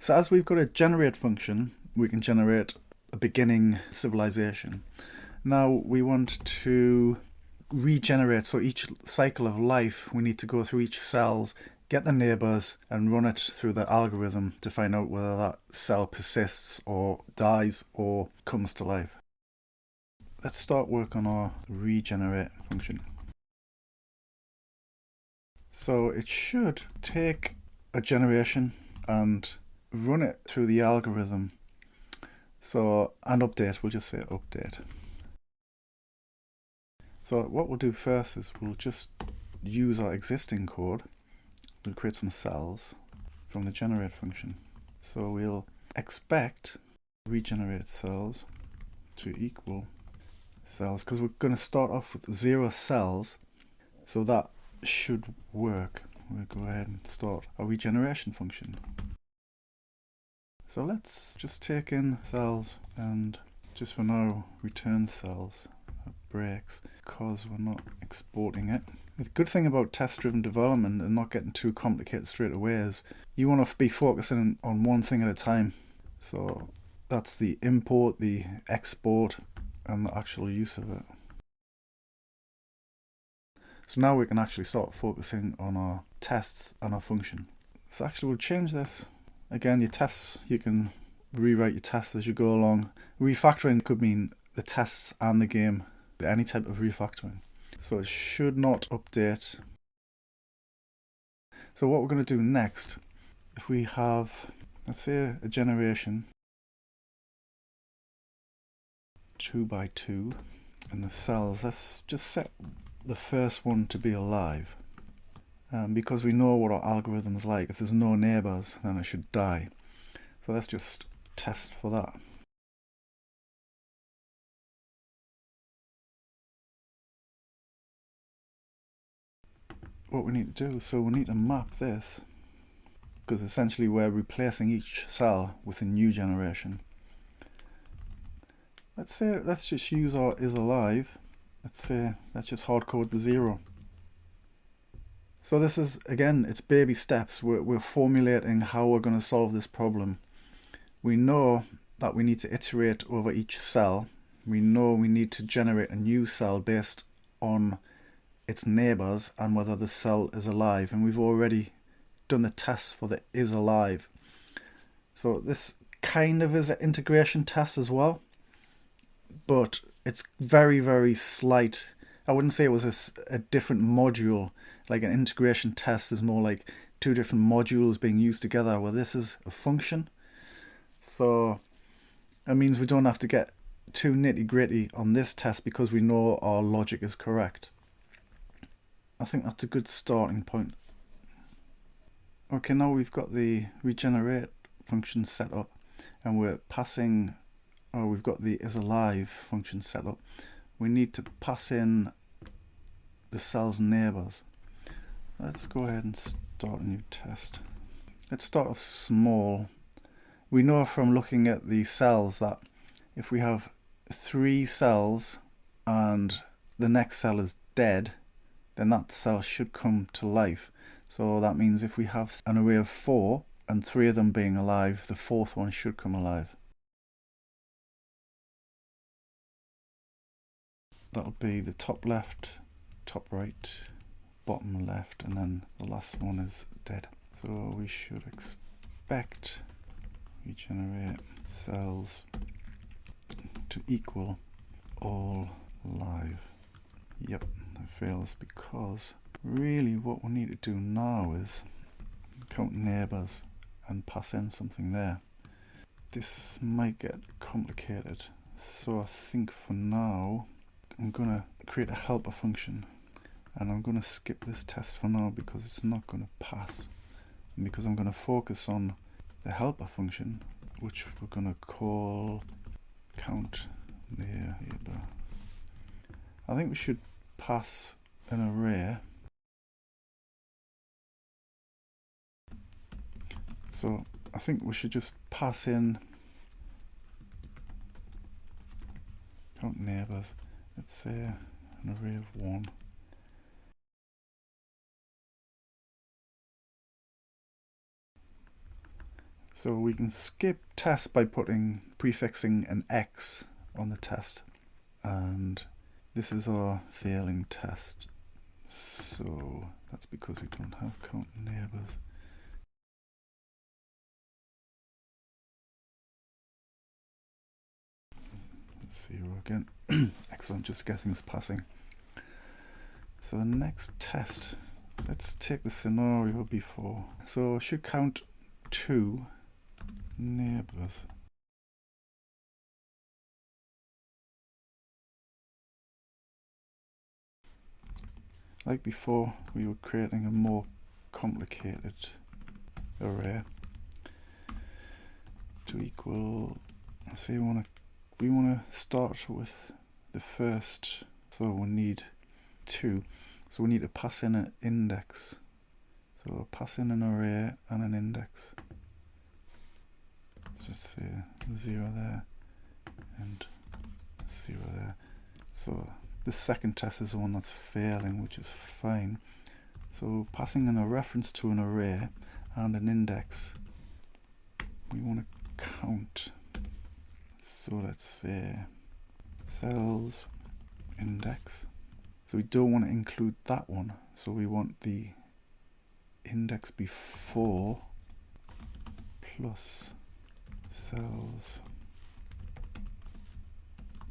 So as we've got a generate function, we can generate a beginning civilization. Now we want to regenerate, so each cycle of life we need to go through each cells, get the neighbours and run it through the algorithm to find out whether that cell persists or dies or comes to life. Let's start work on our regenerate function. So it should take a generation and run it through the algorithm. So, and update, we'll just say update. So what we'll do first is we'll just use our existing code. We'll create some cells from the generate function. So we'll expect regenerate cells to equal cells, because we're going to start off with 0 cells, so that should work. We'll go ahead and start our regeneration function. So let's just take in cells and just for now return cells. That breaks because we're not exporting it. The good thing about test-driven development and not getting too complicated straight away is you want to be focusing on one thing at a time. So that's the import, the export, and the actual use of it. So now we can actually start focusing on our tests and our function. So actually we'll change this. Again, your tests, you can rewrite your tests as you go along. Refactoring could mean the tests and the game, any type of refactoring. So it should not update. So what we're going to do next, if we have, let's say, a generation 2 by 2 and the cells, let's just set the first one to be alive. Because we know what our algorithm is like. If there's no neighbours, then it should die. So let's just test for that. What we need to do, so we need to map this, because essentially we're replacing each cell with a new generation. Let's just use our is alive. Let's just hard code the 0. So this is, again, it's baby steps. We're formulating how we're going to solve this problem. We know that we need to iterate over each cell. We know we need to generate a new cell based on its neighbours and whether the cell is alive. And we've already done the test for the is alive. So this kind of is an integration test as well, but it's very, very slight. I wouldn't say it was a different module. Like an integration test is more like 2 different modules being used together, where this is a function. So that means we don't have to get too nitty-gritty on this test because we know our logic is correct. I think that's a good starting point. Okay, now we've got the regenerate function set up and we're passing, or we've got the isAlive function set up. We need to pass in the cell's neighbours. Let's go ahead and start a new test. Let's start off small. We know from looking at the cells that if we have 3 cells and the next cell is dead, then that cell should come to life. So that means if we have an array of 4 and 3 of them being alive, the 4th one should come alive. That'll be the top left, top right, bottom left, and then the last one is dead. So we should expect regenerate cells to equal all live. Yep, that fails because really what we need to do now is count neighbours and pass in something there. This might get complicated, so I think for now I'm gonna create a helper function, and I'm gonna skip this test for now because it's not gonna pass, and because I'm gonna focus on the helper function, which we're gonna call countneighbours. I think we should pass an array. So I think we should just pass in count neighbours. Let's say an array of 1. So we can skip test by prefixing an X on the test. And this is our failing test. So that's because we don't have count neighbours. Zero again. Excellent, just get things passing. So the next test, let's take the scenario before. So I should count 2 neighbours. Like before, we were creating a more complicated array to equal. So we want to start with the first. So we need 2. So we need to pass in an index. So we'll pass in an array and an index. So let's say 0 there and 0 there. So the second test is the one that's failing, which is fine. So passing in a reference to an array and an index, we want to count. So let's say cells index. So we don't want to include that one. So we want the index before plus cells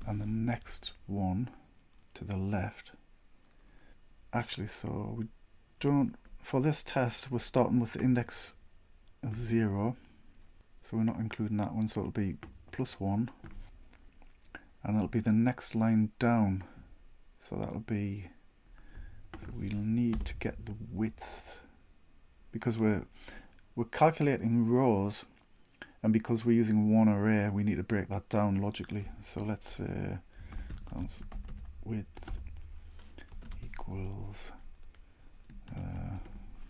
and the next one to the left. Actually, so we don't, for this test we're starting with the index of 0, so we're not including that one, so it'll be +1, and it'll be the next line down, so that'll be, so we'll need to get the width, because we're calculating rows, and because we're using one array we need to break that down logically. So let's say width equals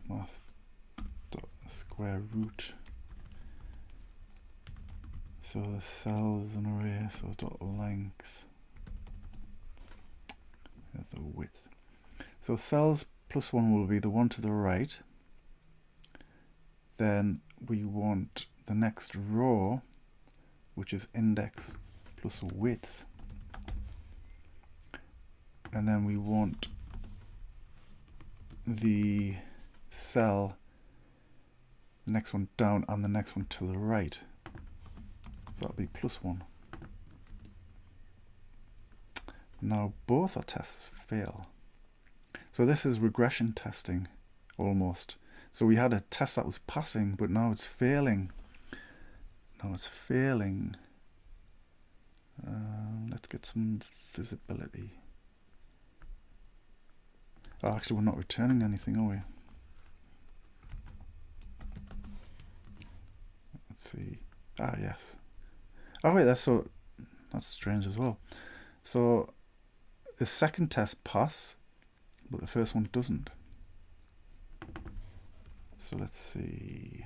math dot square root. So the cell is an array, so dot length of the width. So cells +1 will be the one to the right. Then we want the next row, which is index plus width. And then we want the cell, the next one down and the next one to the right. So that'll be +1. Now both our tests fail. So this is regression testing almost. So we had a test that was passing, but now it's failing. Now it's failing. Let's get some visibility. Oh, actually, we're not returning anything, are we? Let's see. Ah, yes. Oh wait, that's strange as well. So the second test pass, but the first one doesn't. So let's see.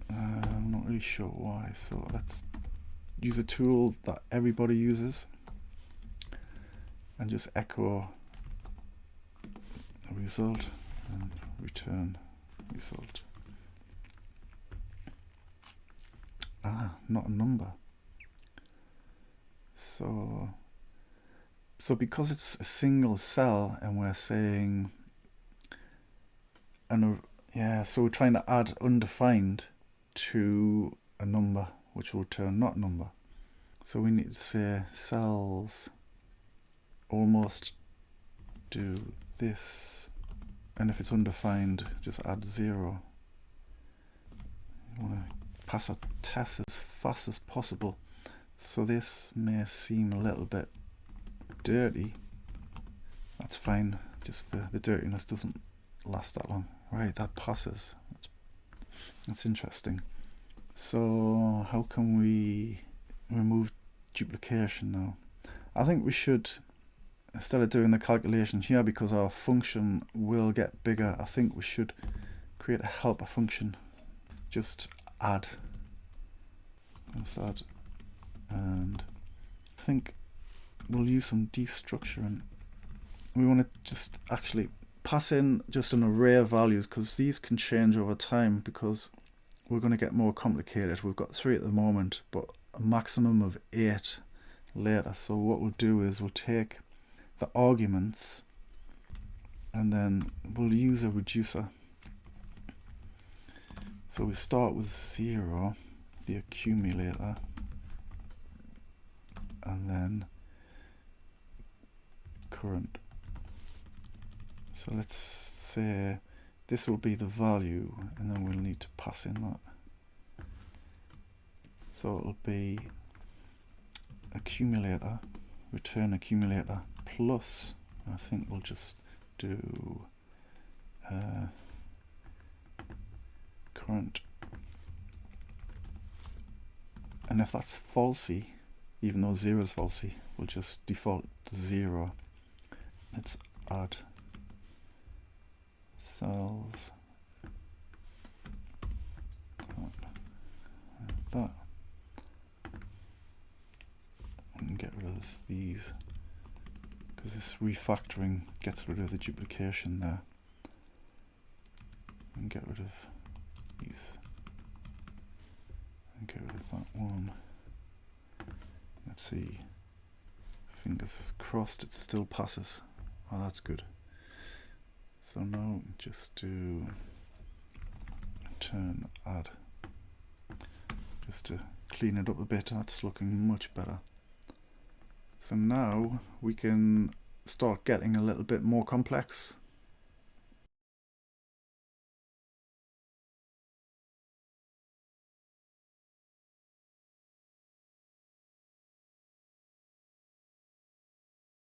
I'm not really sure why. So let's use a tool that everybody uses and just echo a result and return result. Ah, not a number. So because it's a single cell and we're saying, so we're trying to add undefined to a number, which will return not a number. So we need to say cells almost do this, and if it's undefined, just add 0. You want to pass a test as fast as possible. So this may seem a little bit dirty. That's fine, just the dirtiness doesn't last that long. Right, that passes. That's interesting. So how can we remove duplication now? I think we should, instead of doing the calculation here, because our function will get bigger, I think we should create a helper function. Just add. Let's add. And I think we'll use some destructuring. We want to just actually pass in just an array of values because these can change over time, because we're going to get more complicated. We've got 3 at the moment, but a maximum of 8 later. So what we'll do is we'll take the arguments and then we'll use a reducer. So we start with 0, the accumulator, and then current. So let's say this will be the value, and then we'll need to pass in that. So it'll be accumulator, return accumulator plus, I think we'll just do current. And if that's falsy, even though 0 is falsy, we'll just default to 0. Let's add cells like that, and get rid of these, because this refactoring gets rid of the duplication there, and get rid of these, and get rid of that one. Let's see, fingers crossed it still passes. Oh, that's good. So now just do return add, just to clean it up a bit. That's looking much better. So now we can start getting a little bit more complex.